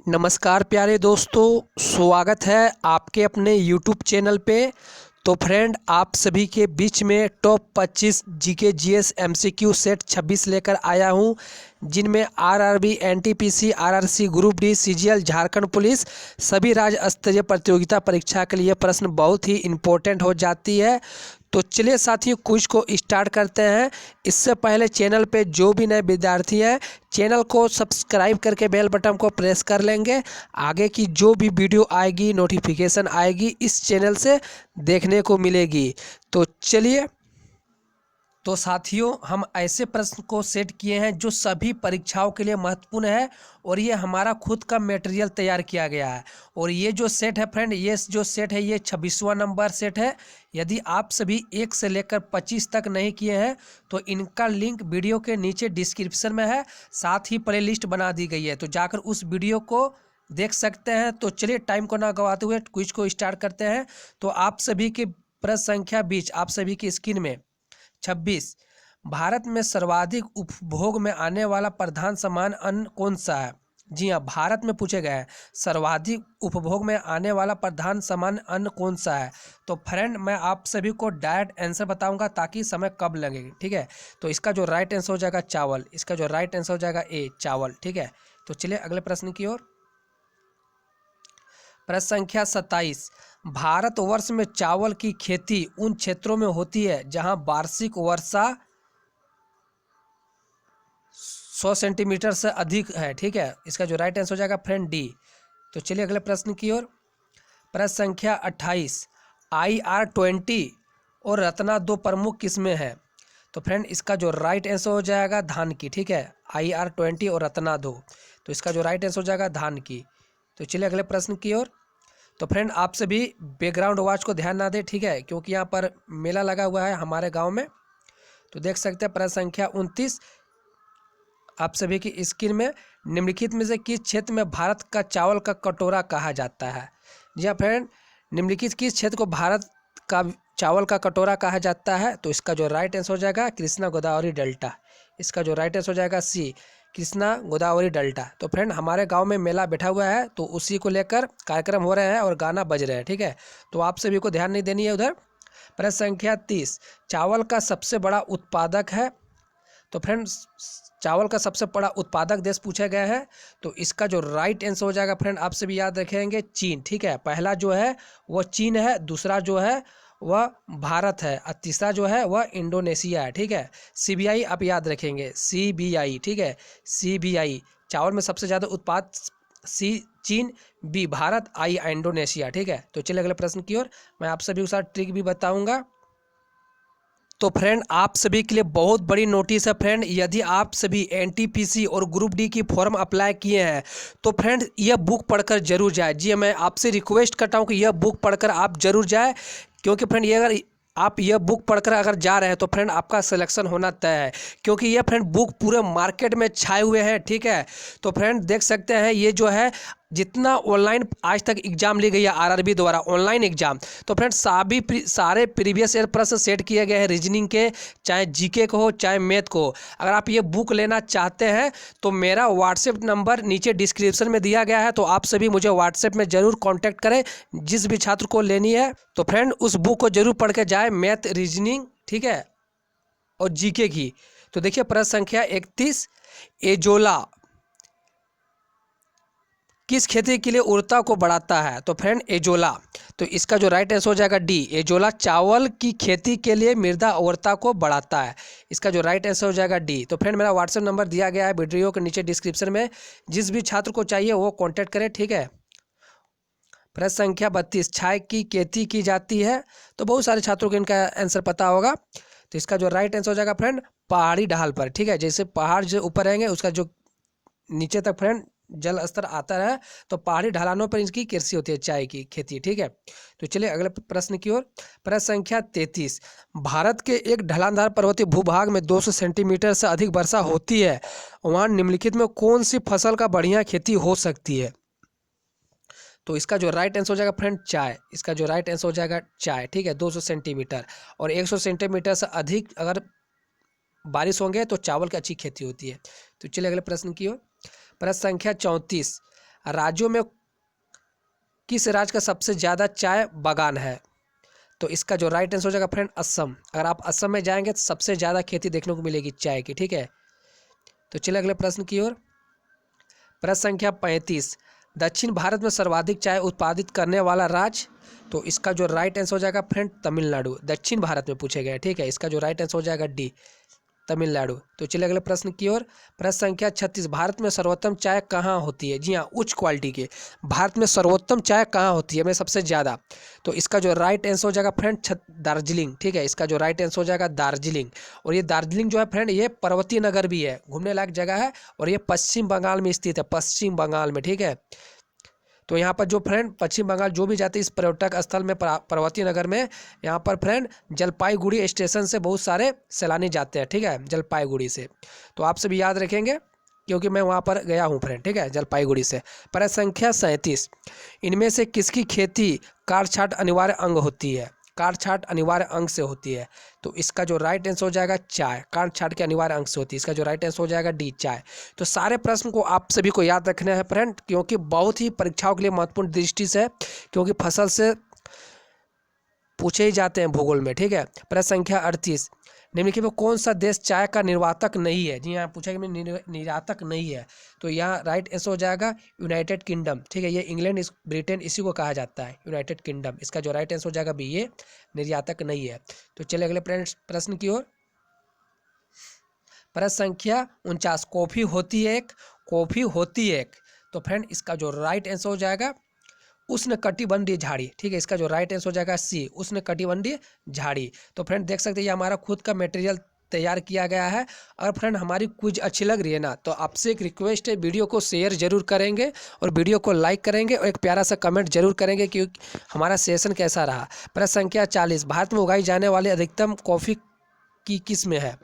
नमस्कार प्यारे दोस्तों, स्वागत है आपके अपने YouTube चैनल पे। तो फ्रेंड, आप सभी के बीच में top 25 GK GS MCQ set 26 लेकर आया हूं, जिनमें RRB, NTPC, RRC, group D, CGL, Jharkhand police सभी राज्य स्तरीय प्रतियोगिता परीक्षा के लिए प्रश्न बहुत ही इम्पोर्टेंट हो जाती है। तो चलिए साथियों, क्विज को स्टार्ट करते हैं। इससे पहले चैनल पे जो भी नए विद्यार्थी हैं, चैनल को सब्सक्राइब करके बेल बटन को प्रेस कर लेंगे। आगे की जो भी वीडियो आएगी, नोटिफिकेशन आएगी, इस चैनल से देखने को मिलेगी। तो चलिए, तो साथियों, हम ऐसे प्रश्न को सेट किए हैं जो सभी परीक्षाओं के लिए महत्वपूर्ण है, और ये हमारा खुद का मटेरियल तैयार किया गया है। और ये जो सेट है फ्रेंड, ये जो सेट है ये 26वां नंबर सेट है। यदि आप सभी 1 से लेकर 25 तक नहीं किए हैं तो इनका लिंक वीडियो के नीचे डिस्क्रिप्शन में है, साथ ही प्लेलिस्ट बना दी गई है, तो जाकर उस वीडियो को देख सकते हैं। तो चलिए, टाइम को ना गवाते हुए क्विज को स्टार्ट करते हैं। तो आप सभी के प्रश्न संख्या 20 आप सभी की स्क्रीन में 26। भारत में सर्वाधिक उपभोग में आने वाला प्रधान सामान अन्न कौन सा है? जी हाँ, भारत में पूछे गए हैं सर्वाधिक उपभोग में आने वाला प्रधान सामान अन्न कौन सा है। तो फ्रेंड, मैं आप सभी को डायरेक्ट आंसर बताऊंगा ताकि समय कब लगेगी, ठीक है। तो इसका जो राइट आंसर हो जाएगा चावल, इसका जो राइट आंसर हो जाएगा ए चावल, ठीक है। तो चलिए अगले प्रश्न की ओर। प्रश्न संख्या 27। भारतवर्ष में चावल की खेती उन क्षेत्रों में होती है जहां वार्षिक वर्षा 100 सेंटीमीटर से अधिक है, ठीक है। इसका जो राइट आंसर हो जाएगा फ्रेंड डी। तो चलिए अगले प्रश्न की ओर। प्रश्न संख्या 28। IR-20 और रत्ना दो प्रमुख किस्में हैं। तो फ्रेंड, इसका जो राइट आंसर हो जाएगा धान की, ठीक है। IR-20 और रत्ना दो, तो इसका जो राइट आंसर हो जाएगा धान की। तो चलिए अगले प्रश्न की ओर। तो फ्रेंड, आप सभी बैकग्राउंड आवाज को ध्यान ना दें, ठीक है, क्योंकि यहाँ पर मेला लगा हुआ है हमारे गांव में। तो देख सकते हैं प्रश्न संख्या 29 आप सभी की स्क्रीन में। निम्नलिखित में से किस क्षेत्र में भारत का चावल का कटोरा कहा जाता है? जी हाँ फ्रेंड, निम्नलिखित किस क्षेत्र को भारत का चावल का कटोरा कहा जाता है? तो इसका जो राइट आंसर हो जाएगा कृष्णा गोदावरी डेल्टा। इसका जो राइट आंसर हो जाएगा सी, कृष्णा गोदावरी डेल्टा। तो फ्रेंड, हमारे गांव में मेला बैठा हुआ है, तो उसी को लेकर कार्यक्रम हो रहे हैं और गाना बज रहे हैं, ठीक है। तो आप सभी को ध्यान नहीं देनी है उधर। प्रश्न संख्या 30। चावल का सबसे बड़ा उत्पादक है। तो फ्रेंड्स, चावल का सबसे बड़ा उत्पादक देश पूछा गया है, तो इसका जो राइट आंसर हो जाएगा फ्रेंड, आप सभी याद रखेंगे चीन, ठीक है। पहला जो है वह चीन है, दूसरा जो है वह भारत है, और तीसरा जो है वह इंडोनेशिया है, ठीक है। सीबीआई आप याद रखेंगे, सीबीआई, ठीक है, सीबीआई। चावल में सबसे ज़्यादा उत्पाद सी चीन, बी भारत, आई इंडोनेशिया, ठीक है। तो चलिए अगले प्रश्न की ओर। मैं आप सभी के साथ ट्रिक भी बताऊंगा। तो फ्रेंड, आप सभी के लिए बहुत बड़ी नोटिस है फ्रेंड। यदि आप सभी एनटीपीसी और ग्रुप डी की फॉर्म अप्लाई किए हैं तो फ्रेंड, यह बुक पढ़कर जरूर जाए। जी, मैं आपसे रिक्वेस्ट करता हूं कि यह बुक पढ़कर आप जरूर जाए, क्योंकि फ्रेंड ये अगर आप यह बुक पढ़कर अगर जा रहे हैं तो फ्रेंड आपका सिलेक्शन होना तय है, क्योंकि यह फ्रेंड बुक पूरे मार्केट में छाए हुए हैं, ठीक है। तो फ्रेंड देख सकते हैं, ये जो है जितना ऑनलाइन आज तक एग्जाम ली गई है आरआरबी द्वारा ऑनलाइन एग्जाम, तो फ्रेंड्स सारे प्रीवियस ईयर प्रश्न सेट किए गए हैं रीजनिंग के, चाहे जीके को हो चाहे मैथ को। अगर आप ये बुक लेना चाहते हैं तो मेरा व्हाट्सएप नंबर नीचे डिस्क्रिप्शन में दिया गया है, तो आप सभी मुझे व्हाट्सएप में ज़रूर कॉन्टैक्ट करें जिस भी छात्र को लेनी है। तो फ्रेंड, उस बुक को जरूर पढ़ के जाए, मैथ, रीजनिंग, ठीक है, और जीके की। तो देखिए प्रश्न संख्या 31। एजोला किस खेती के लिए उर्वरता को बढ़ाता है? तो फ्रेंड, एजोला, तो इसका जो राइट आंसर हो जाएगा डी। एजोला चावल की खेती के लिए मृदा उर्वरता को बढ़ाता है, इसका जो राइट आंसर हो जाएगा डी। तो फ्रेंड, मेरा व्हाट्सएप नंबर दिया गया है वीडियो के नीचे डिस्क्रिप्शन में, जिस भी छात्र को चाहिए वो कॉन्टैक्ट करें, ठीक है। प्रश्न संख्या 32। चाय की खेती की जाती है। तो बहुत सारे छात्रों को इनका आंसर पता होगा, तो इसका जो राइट आंसर हो जाएगा फ्रेंड पहाड़ी ढाल पर, ठीक है। जैसे पहाड़ जो ऊपर रहेंगे उसका जो नीचे तक फ्रेंड जल स्तर आता है, तो पहाड़ी ढलानों पर इसकी कृषि होती है, चाय की खेती, ठीक है। तो चलिए अगले प्रश्न की ओर। प्रश्न संख्या 33। भारत के एक ढलानदार पर्वतीय भूभाग में 200 सेंटीमीटर से अधिक वर्षा होती है, वहाँ निम्नलिखित में कौन सी फसल का बढ़िया खेती हो सकती है? तो इसका जो राइट आंसर हो जाएगा फ्रेंड चाय, इसका जो राइट आंसर हो जाएगा चाय, ठीक है। 200 सेंटीमीटर और 100 सेंटीमीटर से अधिक अगर बारिश होंगे तो चावल की अच्छी खेती होती है। तो चलिए अगले प्रश्न की ओर। प्रश्न संख्या 34। राज्यों में किस राज्य का सबसे ज़्यादा चाय बागान है? तो इसका जो राइट आंसर हो जाएगा फ्रेंड असम। अगर आप असम में जाएंगे तो सबसे ज़्यादा खेती देखने को मिलेगी चाय की, ठीक है। तो चलिए अगले प्रश्न की ओर। प्रश्न संख्या 35, दक्षिण भारत में सर्वाधिक चाय उत्पादित करने वाला राज्य? तो इसका जो राइट आंसर हो जाएगा फ्रेंड तमिलनाडु। दक्षिण भारत में पूछे गए, ठीक है। इसका जो राइट आंसर हो जाएगा डी, तमिलनाडु। तो चलिए अगले प्रश्न की ओर। प्रश्न संख्या 36, भारत में सर्वोत्तम चाय कहाँ होती है? जी हाँ, उच्च क्वालिटी के भारत में सर्वोत्तम चाय कहाँ होती है, में सबसे ज़्यादा? तो इसका जो राइट आंसर हो जाएगा फ्रेंड दार्जिलिंग, ठीक है। इसका जो राइट आंसर हो जाएगा दार्जिलिंग। और ये दार्जिलिंग जो है फ्रेंड, ये पर्वतीय नगर भी है, घूमने लायक जगह है, और ये पश्चिम बंगाल में स्थित है, पश्चिम बंगाल में, ठीक है। तो यहाँ पर जो फ्रेंड पश्चिम बंगाल जो भी जाते हैं इस पर्यटक स्थल में, पर्वतीय नगर में, यहाँ पर फ्रेंड जलपाईगुड़ी स्टेशन से बहुत सारे सैलानी जाते हैं, ठीक है, जलपाईगुड़ी से। तो आप सभी याद रखेंगे क्योंकि मैं वहाँ पर गया हूँ फ्रेंड, ठीक है, जलपाईगुड़ी से। प्रश्न संख्या 37, इनमें से किसकी खेती काट छांट अनिवार्य अंग होती है? काट छांट अनिवार्य अंग से होती है। तो इसका जो राइट आंसर हो जाएगा चाय, काट छांट के अनिवार्य अंग से होती है। इसका जो राइट आंसर हो जाएगा डी, चाय। तो सारे प्रश्न को आप सभी को याद रखना है फ्रेंड, क्योंकि बहुत ही परीक्षाओं के लिए महत्वपूर्ण दृष्टि से, क्योंकि फसल से पूछे ही जाते हैं भूगोल में, ठीक है। प्रश्न संख्या 38, निम्नलिखित में कौन सा देश चाय का निर्यातक नहीं है? जी हाँ, पूछा कि निर्यातक नहीं है। तो यहाँ राइट आंसर हो जाएगा यूनाइटेड किंगडम, ठीक है। ये इंग्लैंड, ब्रिटेन, इसी को कहा जाता है यूनाइटेड किंगडम। इसका जो राइट आंसर हो जाएगा बी, ये निर्यातक नहीं है। तो चलिए अगले प्रश्न की ओर। प्रश्न संख्या 49, कॉफी होती है एक, कॉफी होती है एक। तो फ्रेंड इसका जो राइट आंसर हो जाएगा उष्णकटिबंधीय झाड़ी, ठीक है। इसका जो राइट आंसर हो जाएगा सी, उष्णकटिबंधीय झाड़ी। तो फ्रेंड देख सकते हैं ये हमारा खुद का मटेरियल तैयार किया गया है। और फ्रेंड हमारी क्विज अच्छी लग रही है ना, तो आपसे एक रिक्वेस्ट है, वीडियो को शेयर जरूर करेंगे और वीडियो को लाइक करेंगे और एक प्यारा सा कमेंट जरूर करेंगे कि हमारा सेशन कैसा रहा। प्रश्न संख्या 40, भारत में उगाई जाने वाली अधिकतम कॉफ़ी की किस्म है?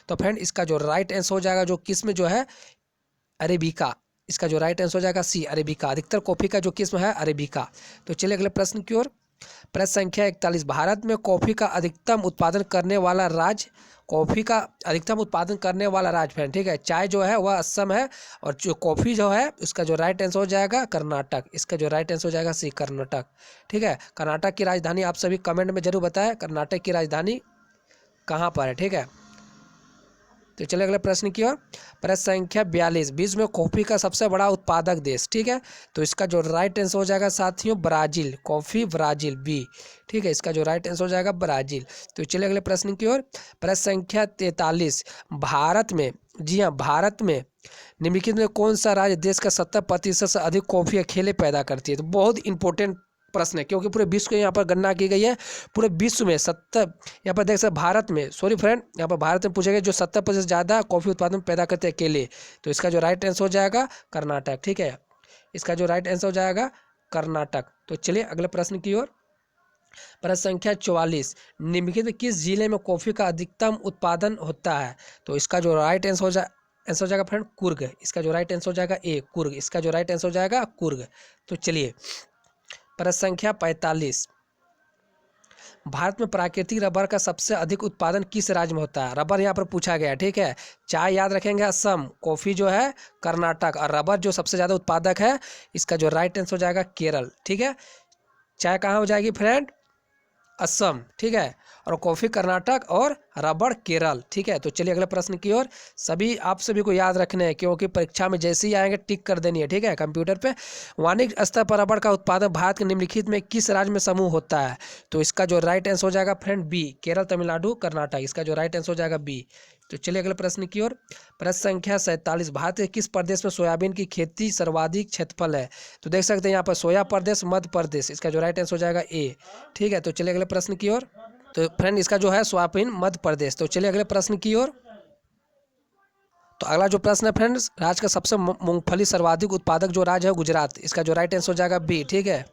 तो फ्रेंड इसका जो राइट आंसर हो जाएगा, जो किस्म जो है अरेबिका। इसका जो राइट आंसर हो जाएगा सी, अरेबिका। अधिकतर कॉफ़ी का जो किस्म है अरेबिका। तो चलिए अगले प्रश्न की ओर। प्रश्न संख्या 41, भारत में कॉफ़ी का अधिकतम उत्पादन करने वाला राज्य? कॉफ़ी का अधिकतम उत्पादन करने वाला राज्य फ्रेंड, ठीक है, चाय जो है वह असम है, और जो कॉफ़ी जो है उसका जो राइट आंसर हो जाएगा कर्नाटक। इसका जो राइट आंसर हो जाएगा सी, कर्नाटक, ठीक है। कर्नाटक की राजधानी आप सभी कमेंट में जरूर बताएं, कर्नाटक की राजधानी कहाँ पर है, ठीक है। तो चलिए अगले प्रश्न की ओर। प्रश्न संख्या 42, विश्व में कॉफ़ी का सबसे बड़ा उत्पादक देश, ठीक है। तो इसका जो राइट आंसर हो जाएगा साथियों ब्राज़ील, कॉफ़ी ब्राज़ील, बी, ठीक है। इसका जो राइट आंसर हो जाएगा ब्राज़ील। तो चलिए अगले प्रश्न की ओर। प्रश्न संख्या 43, भारत में, जी हाँ, भारत में निम्नलिखित में कौन सा राज्य देश का 70% से अधिक कॉफ़ी अकेले पैदा करती है? तो बहुत इंपॉर्टेंट प्रश्न है, क्योंकि पूरे विश्व को यहाँ पर गणना की गई है। पूरे विश्व में 70, यहाँ पर देख सकते भारत में, सॉरी फ्रेंड, यहाँ पर भारत में पूछे गए जो 70% ज़्यादा कॉफ़ी उत्पादन पैदा करते हैं अकेले। तो इसका जो राइट आंसर हो जाएगा कर्नाटक, ठीक है। इसका जो राइट आंसर हो जाएगा कर्नाटक। तो चलिए अगले प्रश्न की ओर। प्रश्न संख्या 44, निम्नलिखित में किस जिले में कॉफ़ी का अधिकतम उत्पादन होता है? तो इसका जो राइट आंसर हो जाएगा फ्रेंड कुर्ग। इसका जो राइट आंसर हो जाएगा ए, कुर्ग। इसका जो राइट आंसर हो जाएगा कुर्ग। तो चलिए प्रश्न संख्या 45, भारत में प्राकृतिक रबर का सबसे अधिक उत्पादन किस राज्य में होता है? रबर यहाँ पर पूछा गया, ठीक है। चाय याद रखेंगे असम, कॉफ़ी जो है कर्नाटक, और रबर जो सबसे ज़्यादा उत्पादक है, इसका जो राइट आंसर हो जाएगा केरल, ठीक है। चाय कहाँ हो जाएगी फ्रेंड? असम, ठीक है, और कॉफ़ी कर्नाटक और रबड़ केरल, ठीक है। तो चलिए अगले प्रश्न की ओर। सभी आप सभी को याद रखने हैं, क्योंकि परीक्षा में जैसे ही आएंगे टिक कर देनी है, ठीक है, कंप्यूटर पे। वाणिज्य स्तर पर रबड़ का उत्पादन भारत के निम्नलिखित में किस राज्य में समूह होता है? तो इसका जो राइट आंसर हो जाएगा फ्रेंड बी, केरल, तमिलनाडु, कर्नाटक। इसका जो राइट आंसर हो जाएगा बी। तो चलिए अगले प्रश्न की ओर। प्रश्न संख्या 47, भारत के किस प्रदेश में सोयाबीन की खेती सर्वाधिक क्षेत्रफल है? तो देख सकते हैं यहाँ पर सोया प्रदेश, मध्य प्रदेश। इसका जो राइट आंसर हो जाएगा ए, ठीक है। तो चलिए अगले प्रश्न की ओर। तो फ्रेंड इसका जो है सोयाबीन मध्य प्रदेश। तो चलिए अगले प्रश्न की ओर। तो अगला जो प्रश्न है फ्रेंड्स, राज्य का सबसे मूंगफली सर्वाधिक उत्पादक जो राज्य है गुजरात। इसका जो राइट आंसर हो जाएगा बी, ठीक है।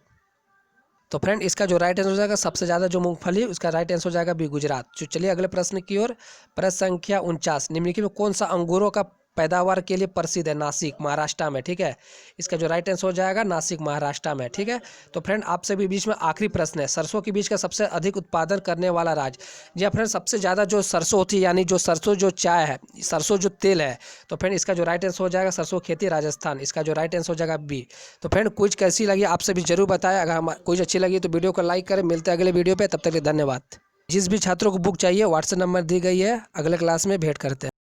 तो फ्रेंड इसका जो राइट आंसर हो जाएगा सबसे ज़्यादा जो मूंगफली, उसका राइट आंसर हो जाएगा बी, गुजरात। तो चलिए अगले प्रश्न की ओर। प्रश्न संख्या 49, निम्नलिखित में कौन सा अंगूरों का पैदावार के लिए प्रसिद्ध है? नासिक, महाराष्ट्र में, ठीक है। इसका जो राइट आंसर हो जाएगा नासिक, महाराष्ट्र में, ठीक है। तो फ्रेंड आपसे भी बीच में आखिरी प्रश्न है, सरसों के बीज का सबसे अधिक उत्पादन करने वाला राज्य। जी हाँ फ्रेंड, सबसे ज़्यादा जो सरसों होती है, यानी जो सरसों जो चाय है, सरसों जो तेल है, तो फ्रेंड इसका जो राइट आंसर हो जाएगा सरसों खेती राजस्थान, इसका जो राइट आंसर हो जाएगा बी। तो फ्रेंड कुछ कैसी लगी आपसे भी जरूर बताएं, अगर हम कुछ अच्छी लगी तो वीडियो को लाइक करें। मिलते हैं अगले वीडियो पे, तब तक के लिए धन्यवाद। जिस भी छात्रों को बुक चाहिए व्हाट्सएप नंबर दी गई है, अगले क्लास में भेंट करते हैं।